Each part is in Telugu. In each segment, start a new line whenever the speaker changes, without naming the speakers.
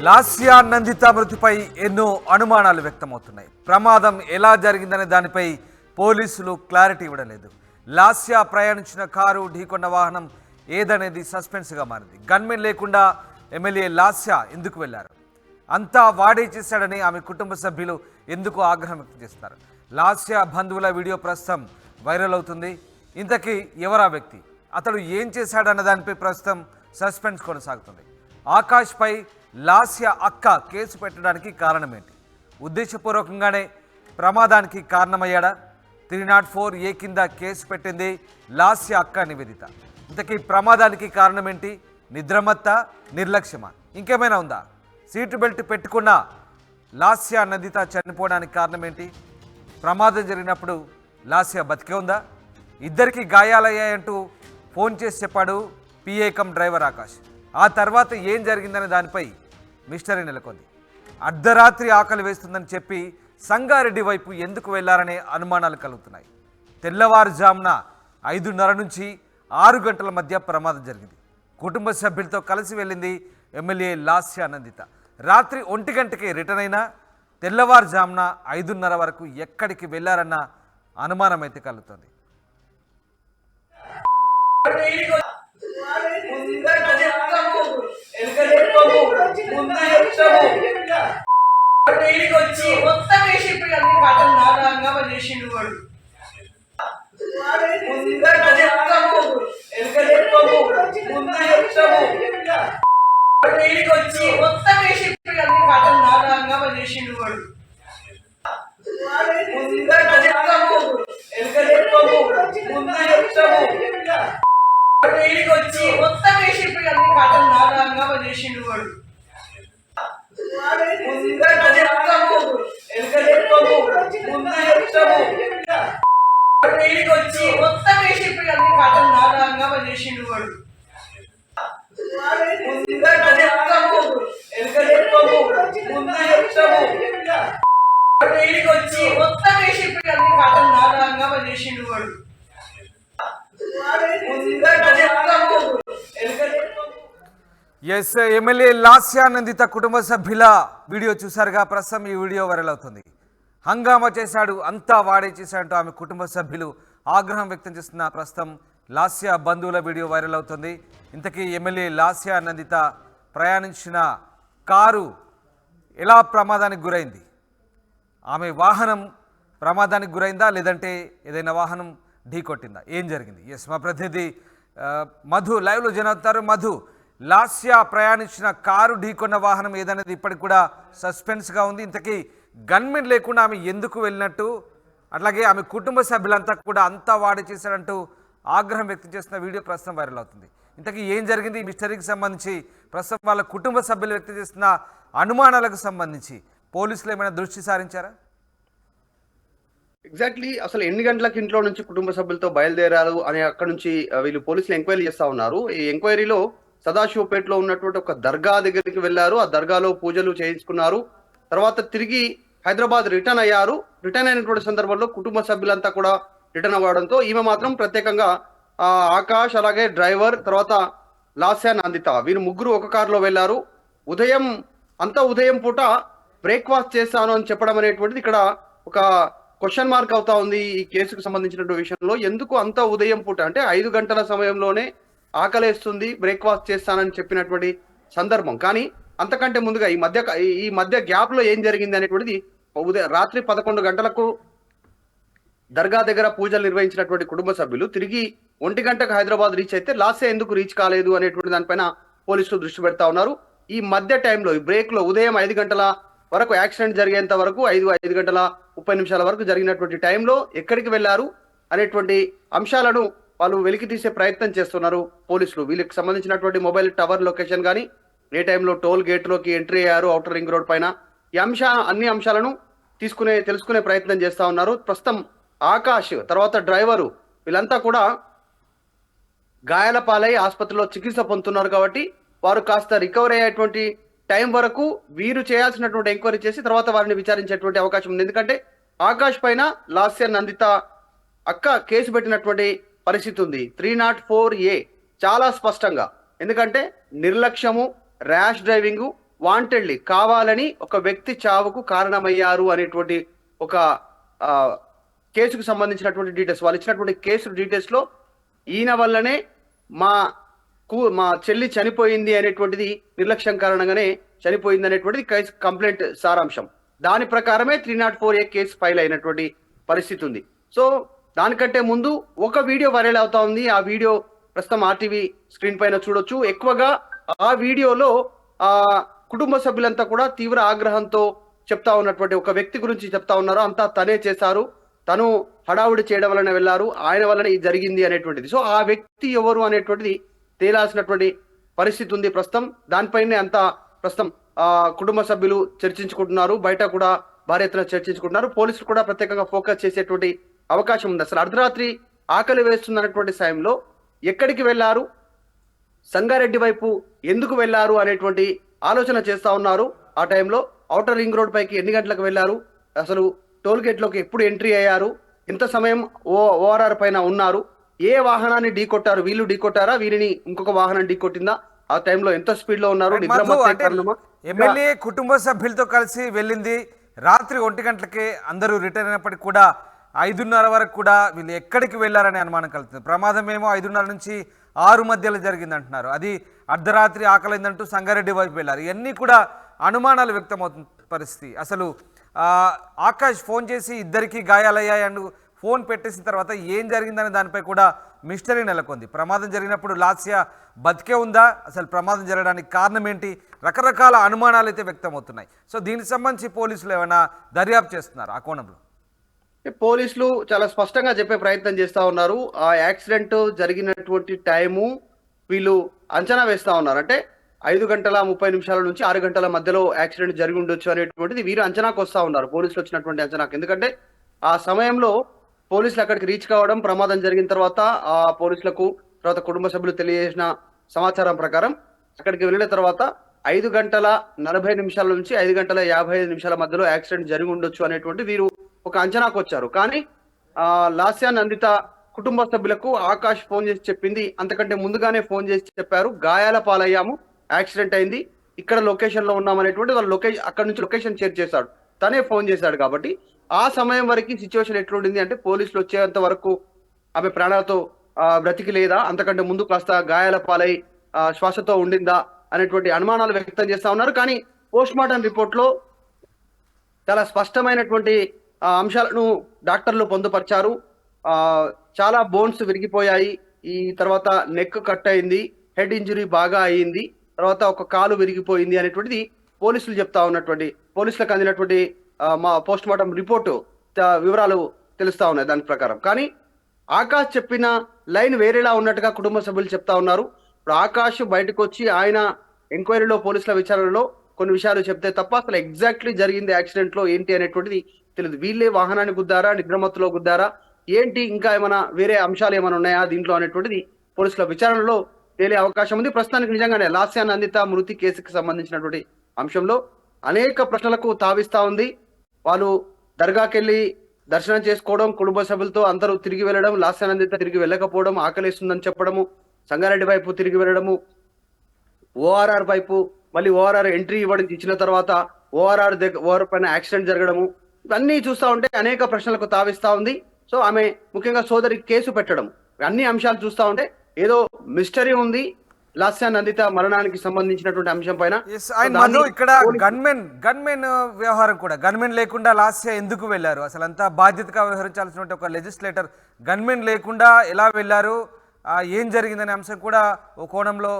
లాస్యా నందిత మృతిపై ఎన్నో అనుమానాలు వ్యక్తమవుతున్నాయి. ప్రమాదం ఎలా జరిగిందనే దానిపై పోలీసులు క్లారిటీ ఇవ్వలేదు. లాస్యా ప్రయాణించిన కారు ఢీకొన్న వాహనం ఏదనేది సస్పెన్స్గా మారింది. గన్మెన్ లేకుండా ఎమ్మెల్యే లాస్యా ఎందుకు వెళ్లారు? అంతా వాడే చేశాడని ఆమె కుటుంబ సభ్యులు ఎందుకు ఆగ్రహం వ్యక్తం చేస్తున్నారు? లాస్యా బంధువుల వీడియో ప్రస్తుతం వైరల్ అవుతుంది. ఇంతకీ ఎవరా వ్యక్తి, అతడు ఏం చేశాడన్న దానిపై ప్రస్తుతం సస్పెన్స్ కొనసాగుతుంది. ఆకాష్పై లాస్యా అక్క కేసు పెట్టడానికి కారణం ఏంటి? ఉద్దేశపూర్వకంగానే ప్రమాదానికి కారణమయ్యాడా? 304A కింద కేసు పెట్టింది లాస్యా అక్క నివేదిత. ఇంతకీ ప్రమాదానికి కారణం ఏంటి? నిద్రమత్త, నిర్లక్ష్యమా, ఇంకేమైనా ఉందా? సీటు బెల్ట్ పెట్టుకున్న లాస్యా నందిత చనిపోవడానికి కారణం ఏంటి? ప్రమాదం జరిగినప్పుడు లాస్యా బతికే ఉందా? ఇద్దరికి గాయాలయ్యాయంటూ ఫోన్ చేసి చెప్పాడు పిఏ కమ్ డ్రైవర్ ఆకాష్. ఆ తర్వాత ఏం జరిగిందనే దానిపై మిస్టరీ నెలకొంది. అర్ధరాత్రి ఆకలి వేస్తుందని చెప్పి సంగారెడ్డి వైపు ఎందుకు వెళ్లారనే అనుమానాలు కలుగుతున్నాయి. తెల్లవారుజామున 5:30 నుంచి 6 గంటల మధ్య ప్రమాదం జరిగింది. కుటుంబ సభ్యులతో కలిసి వెళ్ళింది ఎమ్మెల్యే లాస్యా నందిత. రాత్రి 1 గంటకే రిటర్న్ అయినా తెల్లవారుజామున 5:30 వరకు ఎక్కడికి వెళ్లారన్న అనుమానం అయితే కలుగుతుంది. ఎస్, ఎమ్మెల్యే లాస్యా నందిత కుటుంబ సభ్యుల వీడియో చూసారుగా. ప్రస్తుతం ఈ వీడియో వైరల్ అవుతుంది. హంగామా చేశాడు, అంతా వాడే చేశాడంటూ ఆమె కుటుంబ సభ్యులు ఆగ్రహం వ్యక్తం చేస్తున్న ప్రస్తుతం లాస్యా బంధువుల వీడియో వైరల్ అవుతుంది. ఇంతకీ ఎమ్మెల్యే లాస్యా నందిత ప్రయాణించిన కారు ఎలా ప్రమాదానికి గురైంది? ఆమె వాహనం ప్రమాదానికి గురైందా, లేదంటే ఏదైనా వాహనం ఢీకొట్టిందా? ఏం జరిగింది? ఎస్, మా ప్రతినిధి మధు లైవ్లో జరుగుతారు. మధు, లాస్యా ప్రయాణించిన కారు ఢీకొన్న వాహనం ఏదనేది ఇప్పటికి కూడా సస్పెన్స్గా ఉంది. ఇంతకీ గన్మెన్ లేకుండా ఆమె ఎందుకు వెళ్ళినట్టు, అట్లాగే ఆమె కుటుంబ సభ్యులంతా కూడా అంతా వాడి చేశాడంటూ ఆగ్రహం వ్యక్తం చేస్తున్న వీడియో ప్రస్తుతం వైరల్ అవుతుంది. ఇంతకీ ఏం జరిగింది? ఈ మిస్టరీకి సంబంధించి ప్రస్తుతం వాళ్ళ కుటుంబ సభ్యులు వ్యక్తం చేస్తున్న అనుమానాలకు సంబంధించి పోలీసులు ఏమైనా దృష్టి సారించారా?
ఎగ్జాక్ట్లీ అసలు ఎన్ని గంటలకు ఇంట్లో నుంచి కుటుంబ సభ్యులతో బయలుదేరారు అని అక్కడ నుంచి వీళ్ళు పోలీసులు ఎంక్వైరీ చేస్తా ఉన్నారు. ఈ ఎంక్వైరీలో సదాశివపేటలో ఉన్నటువంటి ఒక దర్గా దగ్గరికి వెళ్లారు. ఆ దర్గాలో పూజలు చేయించుకున్నారు. తర్వాత తిరిగి హైదరాబాద్ రిటర్న్ అయ్యారు. రిటర్న్ అయినటువంటి సందర్భంలో కుటుంబ సభ్యులంతా కూడా రిటర్న్ అవ్వడంతో ఈమె మాత్రం ప్రత్యేకంగా ఆకాష్, అలాగే డ్రైవర్, తర్వాత లాస్యా నందిత, వీరు ముగ్గురు ఒక కారులో వెళ్లారు. ఉదయం పూట బ్రేక్ఫాస్ట్ చేశాను అని చెప్పడం అనేటువంటిది ఇక్కడ ఒక క్వశ్చన్ మార్క్ అవుతా ఉంది ఈ కేసుకు సంబంధించినటువంటి విషయంలో. ఎందుకు అంత ఉదయం పూట అంటే 5 గంటల సమయంలోనే ఆకలేస్తుంది, బ్రేక్ఫాస్ట్ చేస్తానని చెప్పినటువంటి సందర్భం. కానీ అంతకంటే ముందుగా ఈ మధ్య గ్యాప్ లో ఏం జరిగింది అనేటువంటిది రాత్రి 11 గంటలకు దర్గా దగ్గర పూజలు నిర్వహించినటువంటి కుటుంబ సభ్యులు తిరిగి 1 గంటకు హైదరాబాద్ రీచ్ అయితే లాస్యా ఎందుకు రీచ్ కాలేదు అనేటువంటి దానిపైన పోలీసులు దృష్టి పెడతా ఉన్నారు. ఈ మధ్య టైంలో ఈ బ్రేక్ లో ఉదయం 5 గంటల వరకు యాక్సిడెంట్ జరిగేంత వరకు 5 గంటల 30 నిమిషాల వరకు జరిగినటువంటి టైంలో ఎక్కడికి వెళ్లారు అనేటువంటి అంశాలను వాళ్ళు వెలికి తీసే ప్రయత్నం చేస్తున్నారు పోలీసులు. వీళ్ళకి సంబంధించినటువంటి మొబైల్ టవర్ లొకేషన్ కానీ, ఏ టైంలో టోల్ గేట్ లోకి ఎంట్రీ అయ్యారు ఔటర్ రింగ్ రోడ్ పైన, ఈ అన్ని అంశాలను తెలుసుకునే ప్రయత్నం చేస్తా ఉన్నారు. ప్రస్తుతం ఆకాష్, తర్వాత డ్రైవరు, వీళ్ళంతా కూడా గాయాల పాలై ఆసుపత్రిలో చికిత్స పొందుతున్నారు. కాబట్టి వారు కాస్త రికవర్ అయ్యేటువంటి టైం వరకు వీరు చేయాల్సినటువంటి ఎంక్వైరీ చేసి తర్వాత వారిని విచారించేటువంటి అవకాశం ఉంది. ఎందుకంటే ఆకాష్ పైన లాస్యా నందిత అక్క కేసు పెట్టినటువంటి పరిస్థితి ఉంది. 304A చాలా స్పష్టంగా. ఎందుకంటే నిర్లక్ష్యము, ర్యాష్ డ్రైవింగ్, వాంటెడ్లీ కావాలని ఒక వ్యక్తి చావుకు కారణమయ్యారు అనేటువంటి ఒక కేసుకు సంబంధించినటువంటి డీటెయిల్స్, వాళ్ళు ఇచ్చినటువంటి కేసు డీటెయిల్స్ లో ఈయన వల్లనే మా చెల్లి చనిపోయింది అనేటువంటిది, నిర్లక్ష్యం కారణంగానే చనిపోయింది అనేటువంటిది కేసు కంప్లైంట్ సారాంశం. దాని ప్రకారమే 304A కేసు ఫైల్ అయినటువంటి పరిస్థితి ఉంది. సో దానికంటే ముందు ఒక వీడియో వైరల్ అవుతా ఉంది. ఆ వీడియో ప్రస్తుతం ఆర్టీవీ స్క్రీన్ పైన చూడొచ్చు. ఎక్కువగా ఆ వీడియోలో కుటుంబ సభ్యులంతా కూడా తీవ్ర ఆగ్రహంతో చెప్తా ఉన్నటువంటి ఒక వ్యక్తి గురించి చెప్తా ఉన్నారు. అంతా తనే చేశారు, తను హడావుడి చేయడం వలన వెళ్ళారు, ఆయన వలన ఇది జరిగింది అనేటువంటిది. సో ఆ వ్యక్తి ఎవరు అనేటువంటిది తేలాల్సినటువంటి పరిస్థితి ఉంది ప్రస్తుతం. దానిపైనే అంతా ప్రస్తుతం కుటుంబ సభ్యులు చర్చించుకుంటున్నారు, బయట కూడా భారీ ఎత్తున చర్చించుకుంటున్నారు. పోలీసులు కూడా ప్రత్యేకంగా ఫోకస్ చేసేటువంటి అవకాశం ఉంది. అసలు అర్ధరాత్రి ఆకలి వేస్తున్నటువంటి సమయంలో ఎక్కడికి వెళ్ళారు, సంగారెడ్డి వైపు ఎందుకు వెళ్ళారు అనేటువంటి ఆలోచన చేస్తా ఉన్నారు. ఆ టైంలో ఔటర్ రింగ్ రోడ్ పైకి ఎన్ని గంటలకు వెళ్ళారు, అసలు టోల్ గేట్ లోకి ఎప్పుడు ఎంట్రీ అయ్యారు, ఎంత సమయం ఓఆర్ఆర్ పైన ఉన్నారు, ఏ వాహనాన్ని ఢీకొట్టారు, వీళ్ళు ఢీకొట్టారా, వీరిని ఇంకొక వాహనం ఢీకొట్టిందా, ఆ టైంలో ఎంత స్పీడ్ లో ఉన్నారు,
ఎమ్మెల్యే కుటుంబ సభ్యులతో కలిసి వెళ్ళింది రాత్రి 1 గంటలకే అందరూ రిటర్న్ అయినప్పటికీ కూడా 5:30 వరకు కూడా వీళ్ళు ఎక్కడికి వెళ్ళారనే అనుమానం కలుగుతుంది. ప్రమాదం ఏమో 5:30 నుంచి 6 మధ్యలో జరిగింది అంటున్నారు. అది అర్ధరాత్రి ఆకలిందంటూ సంగారెడ్డి వైపు వెళ్ళారు. ఇవన్నీ కూడా అనుమానాలు వ్యక్తమవుతున్న పరిస్థితి. అసలు ఆకాష్ ఫోన్ చేసి ఇద్దరికి గాయాలయ్యాయి అంటూ ఫోన్ పెట్టేసిన తర్వాత ఏం జరిగిందనే దానిపై కూడా మిస్టరీ నెలకొంది. ప్రమాదం జరిగినప్పుడు లాస్య బతికే ఉందా, అసలు ప్రమాదం జరగడానికి కారణం ఏంటి, రకరకాల అనుమానాలు అయితే వ్యక్తమవుతున్నాయి. సో దీనికి సంబంధించి పోలీసులు ఏమైనా దర్యాప్తు చేస్తున్నారు ఆ కోణంలో?
పోలీసులు చాలా స్పష్టంగా చెప్పే ప్రయత్నం చేస్తా ఉన్నారు. ఆ యాక్సిడెంట్ జరిగినటువంటి టైము వీళ్ళు అంచనా వేస్తా ఉన్నారు. అంటే 5:30 నుంచి 6 గంటల మధ్యలో యాక్సిడెంట్ జరిగి ఉండొచ్చు అనేటువంటిది వీరు అంచనాకు వస్తా ఉన్నారు, పోలీసులు వచ్చినటువంటి అంచనాకు. ఎందుకంటే ఆ సమయంలో పోలీసులు అక్కడికి రీచ్ కావడం, ప్రమాదం జరిగిన తర్వాత ఆ పోలీసులకు తర్వాత కుటుంబ సభ్యులు తెలియజేసిన సమాచారం ప్రకారం అక్కడికి వెళ్ళిన తర్వాత 5:40 నుంచి 5:55 మధ్యలో యాక్సిడెంట్ జరిగి ఉండొచ్చు అనేటువంటి వీరు ఒక అంచనాకు వచ్చారు. కానీ లాస్యా నందిత కుటుంబ సభ్యులకు ఆకాష్ ఫోన్ చేసి చెప్పింది, అంతకంటే ముందుగానే ఫోన్ చేసి చెప్పారు, గాయాల పాలయ్యాము, యాక్సిడెంట్ అయింది, ఇక్కడ లొకేషన్ లో ఉన్నామనేటువంటి వాళ్ళు అక్కడ నుంచి లొకేషన్ షేర్ చేశాడు, తనే ఫోన్ చేశాడు. కాబట్టి ఆ సమయం వరకు సిచ్యువేషన్ ఎట్లుండింది అంటే పోలీసులు వచ్చేంత వరకు ఆమె ప్రాణాలతో బ్రతికి లేదా, అంతకంటే ముందు కాస్త గాయాల పాలై శ్వాసతో ఉండిందా అనేటువంటి అనుమానాలు వ్యక్తం చేస్తా ఉన్నారు. కానీ పోస్ట్ మార్టం రిపోర్ట్ లో చాలా స్పష్టమైనటువంటి అంశాలను డాక్టర్లు పొందుపరిచారు. చాలా బోన్స్ విరిగిపోయాయి, ఈ తర్వాత నెక్ కట్ అయింది, హెడ్ ఇంజరీ బాగా అయ్యింది, తర్వాత ఒక కాలు విరిగిపోయింది అనేటువంటిది పోలీసులు చెప్తా ఉన్నటువంటి, పోలీసులకు అందినటువంటి మా పోస్ట్ మార్టం రిపోర్టు వివరాలు తెలుస్తా ఉన్నాయి దాని ప్రకారం. కానీ ఆకాష్ చెప్పిన లైన్ వేరేలా ఉన్నట్టుగా కుటుంబ సభ్యులు చెప్తా ఉన్నారు. ఇప్పుడు ఆకాష్ బయటకు వచ్చి ఆయన ఎంక్వైరీలో పోలీసుల విచారణలో కొన్ని విషయాలు చెప్తే తప్ప అసలు ఎగ్జాక్ట్లీ జరిగింది యాక్సిడెంట్ లో ఏంటి అనేటువంటిది తెలియదు. వీళ్ళే వాహనాన్ని గుద్దారా, నిద్రమత్తులో గుద్దారా, ఏంటి ఇంకా ఏమైనా వేరే అంశాలు ఏమైనా ఉన్నాయా దీంట్లో అనేటువంటిది పోలీసుల విచారణలో తేలే అవకాశం ఉంది. ప్రస్తుతానికి నిజంగానే లాస్యా నందిత మృతి కేసుకి సంబంధించినటువంటి అంశంలో అనేక ప్రశ్నలకు తావిస్తా ఉంది. వాళ్ళు దర్గాకెళ్ళి దర్శనం చేసుకోవడం, కుటుంబ సభ్యులతో అందరూ తిరిగి వెళ్ళడం, లాస్యా నందిత తిరిగి వెళ్ళకపోవడం, ఆకలిస్తుందని చెప్పడము, సంగారెడ్డి వైపు తిరిగి వెళ్ళడము, ఓఆర్ఆర్ వైపు మళ్ళీ ఓఆర్ఆర్ ఎంట్రీ ఇచ్చిన తర్వాత ఓఆర్ఆర్ పైన యాక్సిడెంట్ జరగడము, ఇవన్నీ చూస్తా ఉంటే అనేక ప్రశ్నలకు తావిస్తా ఉంది. సో ఆమె ముఖ్యంగా సోదరి కేసు పెట్టడం, అన్ని అంశాలు చూస్తా ఉంటే ఏదో మిస్టరీ ఉంది లాస్యా నందిత మరణానికి సంబంధించినటువంటి అంశం పైన.
ఇక్కడ గన్మెన్ వ్యవహారం కూడా, గన్మెన్ లేకుండా లాస్యా ఎందుకు వెళ్ళారు, అసలు అంతా బాధ్యతగా వ్యవహరించాల్సిన ఒక లెజిస్లేటర్ గన్మెన్ లేకుండా ఎలా వెళ్ళారు, ఏం జరిగిందనే అంశం కూడా ఓ కోణంలో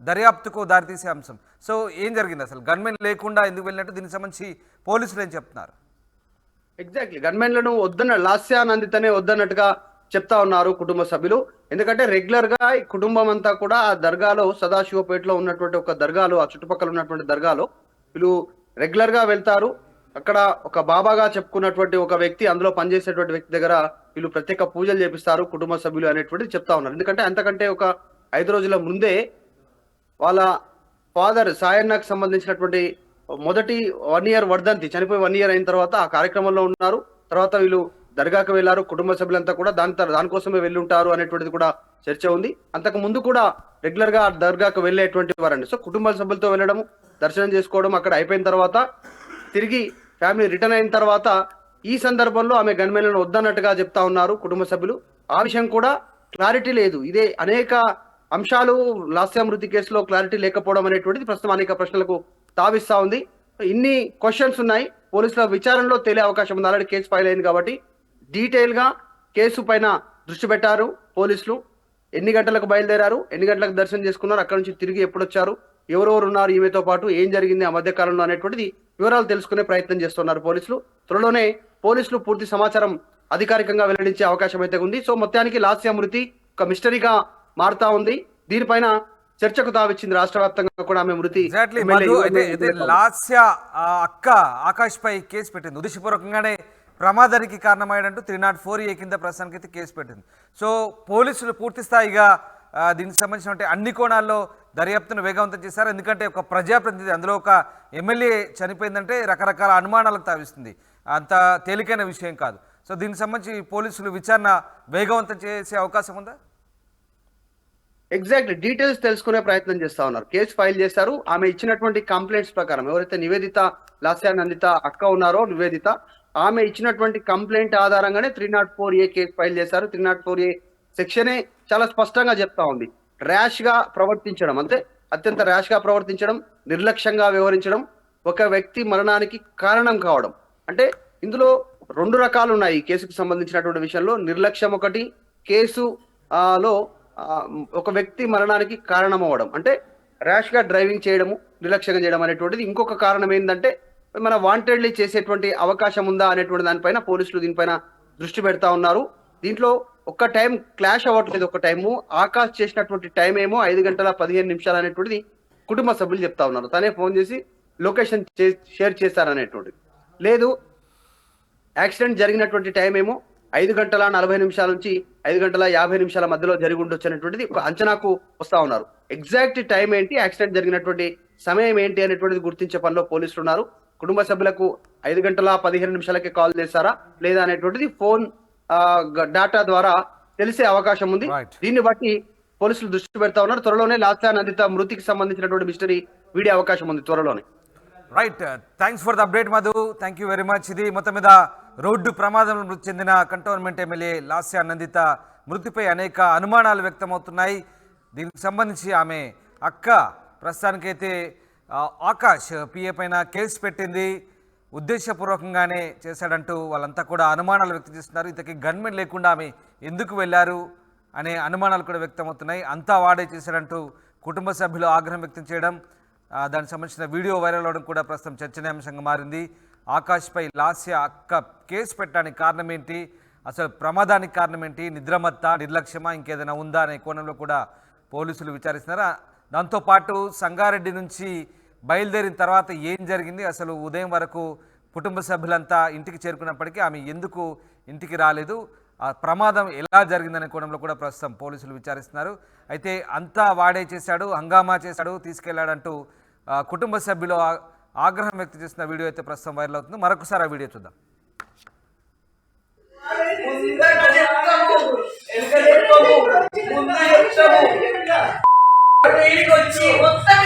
దర్యాప్తుకు దారితీసే అంశం. సో ఏం జరిగింది, అసలు గన్మెన్ లేకుండా ఎందుకు వెళ్ళినట్టు దీనికి సంబంధించి పోలీసులు ఏం చెప్తున్నారు?
ఎగ్జాక్ట్లీ గన్మెన్లను లాస్యా నందితనే వద్దన్నట్టుగా చెప్తా ఉన్నారు కుటుంబ సభ్యులు. ఎందుకంటే రెగ్యులర్ గా ఈ కుటుంబం అంతా కూడా ఆ దర్గాలో, సదాశివపేటలో ఉన్నటువంటి ఒక దర్గాలో, ఆ చుట్టుపక్కల ఉన్నటువంటి దర్గాలో వీళ్ళు రెగ్యులర్ గా వెళ్తారు. అక్కడ ఒక బాబాగా చెప్పుకున్నటువంటి ఒక వ్యక్తి, అందులో పనిచేసేటువంటి వ్యక్తి దగ్గర వీళ్ళు ప్రత్యేక పూజలు చేపిస్తారు కుటుంబ సభ్యులు అనేటువంటిది చెప్తా ఉన్నారు. ఎందుకంటే అంతకంటే ఒక 5 రోజుల ముందే వాళ్ళ ఫాదర్ సాయన్నకు సంబంధించినటువంటి మొదటి 1 year వర్ధంతి, చనిపోయి 1 year అయిన తర్వాత ఆ కార్యక్రమంలో ఉన్నారు. తర్వాత వీళ్ళు దర్గాకు వెళ్లారు, కుటుంబ సభ్యులంతా కూడా దానికోసమే వెళ్ళి ఉంటారు అనేటువంటిది కూడా చర్చ ఉంది. అంతకు ముందు కూడా రెగ్యులర్ గా దర్గాకు వెళ్ళేటువంటి వారండి. సో కుటుంబ సభ్యులతో వెళ్ళడము, దర్శనం చేసుకోవడం అక్కడ అయిపోయిన తర్వాత తిరిగి ఫ్యామిలీ రిటర్న్ అయిన తర్వాత ఈ సందర్భంలో ఆమె గన్మెన్లను వద్దన్నట్టుగా చెప్తా ఉన్నారు కుటుంబ సభ్యులు. ఆ విషయం కూడా క్లారిటీ లేదు. ఇదే అనేక అంశాలు లాస్య మృతి కేసులో క్లారిటీ లేకపోవడం అనేటువంటిది ప్రస్తుతం అనేక ప్రశ్నలకు తావిస్తా ఉంది. ఇన్ని క్వశ్చన్స్ ఉన్నాయి, పోలీసుల విచారణలో తేలే అవకాశం ఉంది. ఆల్రెడీ కేసు ఫైల్ అయింది కాబట్టి డీటెయిల్ గా కేసు పైన దృష్టి పెట్టారు పోలీసులు. ఎన్ని గంటలకు బయలుదేరారు, ఎన్ని గంటలకు దర్శనం చేసుకున్నారు, అక్కడ నుంచి తిరిగి ఎప్పుడు వచ్చారు, ఎవరెవరు ఉన్నారు ఈమెతో పాటు, ఏం జరిగింది ఆ మధ్య కాలంలో అనేటువంటిది వివరాలు తెలుసుకునే ప్రయత్నం చేస్తున్నారు పోలీసులు. త్వరలోనే పోలీసులు పూర్తి సమాచారం అధికారికంగా వెల్లడించే అవకాశం అయితే ఉంది. సో మొత్తానికి లాస్య మృతి ఒక మిస్టరీగా మారుతా ఉంది. దీనిపైన చర్చకు తావిచ్చింది రాష్ట్ర వ్యాప్తంగా కూడా ఆమె మృతి.
లాస్య అక్క ఆకాష్ పై కేసు పెట్టింది, ఉద్దేశపూర్వకంగానే ప్రమాదానికి కారణమైనట్టు 304A కింద ప్రస్తుతానికి అయితే కేసు పెట్టింది. సో పోలీసులు పూర్తి స్థాయిగా దీనికి సంబంధించిన అన్ని కోణాల్లో దర్యాప్తును వేగవంతం చేశారు. ఎందుకంటే ఒక ప్రజాప్రతినిధి, అందులో ఒక ఎమ్మెల్యే చనిపోయిందంటే రకరకాల అనుమానాలకు తావిస్తుంది, అంత తేలికైన విషయం కాదు. సో దీనికి సంబంధించి పోలీసులు విచారణ వేగవంతం చేసే అవకాశం ఉందా?
ఎగ్జాక్ట్లీ డీటెయిల్స్ తెలుసుకునే ప్రయత్నం చేస్తా ఉన్నారు. కేసు ఫైల్ చేశారు. ఆమె ఇచ్చినటువంటి కంప్లైంట్స్ ప్రకారం ఎవరైతే నివేదిత లాస్య నందిత అక్క ఉన్నారో నివేదిత, ఆమె ఇచ్చినటువంటి కంప్లైంట్ ఆధారంగానే 304A కేసు ఫైల్ చేశారు. 304A సెక్షనే చాలా స్పష్టంగా చెప్తా ఉంది, ర్యాష్ గా ప్రవర్తించడం, అంటే అత్యంత ర్యాష్ గా ప్రవర్తించడం, నిర్లక్ష్యంగా వ్యవహరించడం, ఒక వ్యక్తి మరణానికి కారణం కావడం. అంటే ఇందులో రెండు రకాలు ఉన్నాయి ఈ కేసుకు సంబంధించినటువంటి విషయంలో. నిర్లక్ష్యం ఒకటి, కేసు లో ఒక వ్యక్తి మరణానికి కారణం అవ్వడం, అంటే ర్యాష్ గా డ్రైవింగ్ చేయడము, నిర్లక్ష్యంగా చేయడం అనేటువంటిది. ఇంకొక కారణం ఏంటంటే మన వాంటెడ్లీ చేసేటువంటి అవకాశం ఉందా అనేటువంటి దానిపైన పోలీసులు దీనిపైన దృష్టి పెడతా ఉన్నారు. దీంట్లో ఒక్క టైం క్లాష్ అవ్వట్లేదు. ఒక టైము ఆకాష్ చేసినటువంటి టైం ఏమో 5:15 అనేటువంటిది కుటుంబ సభ్యులు చెప్తా ఉన్నారు. తనే ఫోన్ చేసి లొకేషన్ షేర్ చేశారనేటువంటిది. లేదు, యాక్సిడెంట్ జరిగినటువంటి టైం ఏమో 5:40 నుంచి 5:50 మధ్యలో జరిగి ఉండొచ్చు అనేటువంటిది ఒక అంచనాకు వస్తా ఉన్నారు. ఎగ్జాక్ట్ టైం ఏంటి, యాక్సిడెంట్ జరిగినటువంటి సమయం ఏంటి అనేటువంటిది గుర్తించే పనిలో పోలీసులు ఉన్నారు. కుటుంబ సభ్యులకు 5:15 కాల్ చేశారా లేదా అనేటువంటిది ఫోన్ డాటా ద్వారా తెలిసే అవకాశం ఉంది. దీన్ని బట్టి పోలీసులు దృష్టి పెడతా ఉన్నారు. త్వరలోనే లాస్య నందిత మృతికి సంబంధించినటువంటి మిస్టరీ వీడే అవకాశం ఉంది త్వరలోనే.
Right, thanks for the update Madhu, thank you very much. ఇది మొత్తం మీద రోడ్డు ప్రమాదంలో మృతి చెందిన కంటోన్మెంట్ ఎమ్మెల్యే లాస్య నందిత మృతిపై అనేక అనుమానాలు వ్యక్తమవుతున్నాయి. దీనికి సంబంధించి ఆమె అక్క ప్రస్తుతానికైతే ఆకాష్ పిఏ పైన కేసు పెట్టింది, ఉద్దేశపూర్వకంగానే చేశాడంటూ వాళ్ళంతా కూడా అనుమానాలు వ్యక్తం చేస్తున్నారు. ఇంతకీ గన్మెన్ లేకుండా ఆమె ఎందుకు వెళ్ళారు అనే అనుమానాలు కూడా వ్యక్తమవుతున్నాయి. అంతా వాడే చేశాడంటూ కుటుంబ సభ్యులు ఆగ్రహం వ్యక్తం చేయడం, దానికి సంబంధించిన వీడియో వైరల్ అవడం కూడా ప్రస్తుతం చర్చనీయాంశంగా మారింది. ఆకాష్పై లాస్య అక్క కేసు పెట్టడానికి కారణం ఏంటి, అసలు ప్రమాదానికి కారణం ఏంటి, నిద్రమత్తా, నిర్లక్ష్యమా, ఇంకేదైనా ఉందా అనే కోణంలో కూడా పోలీసులు విచారిస్తున్నారు. దాంతోపాటు సంగారెడ్డి నుంచి బయలుదేరిన తర్వాత ఏం జరిగింది, అసలు ఉదయం వరకు కుటుంబ సభ్యులంతా ఇంటికి చేరుకున్నప్పటికీ ఆమె ఎందుకు ఇంటికి రాలేదు, ఆ ప్రమాదం ఎలా జరిగిందనే కోణంలో కూడా ప్రస్తుతం పోలీసులు విచారిస్తున్నారు. అయితే అంతా వాడే చేశాడు, హంగామా చేశాడు, తీసుకెళ్లాడంటూ కుటుంబ సభ్యులు ఆగ్రహం వ్యక్తం చేసిన వీడియో అయితే ప్రస్తుతం వైరల్ అవుతుంది. మరొకసారి ఆ వీడియో చూద్దాం.
మొత్తం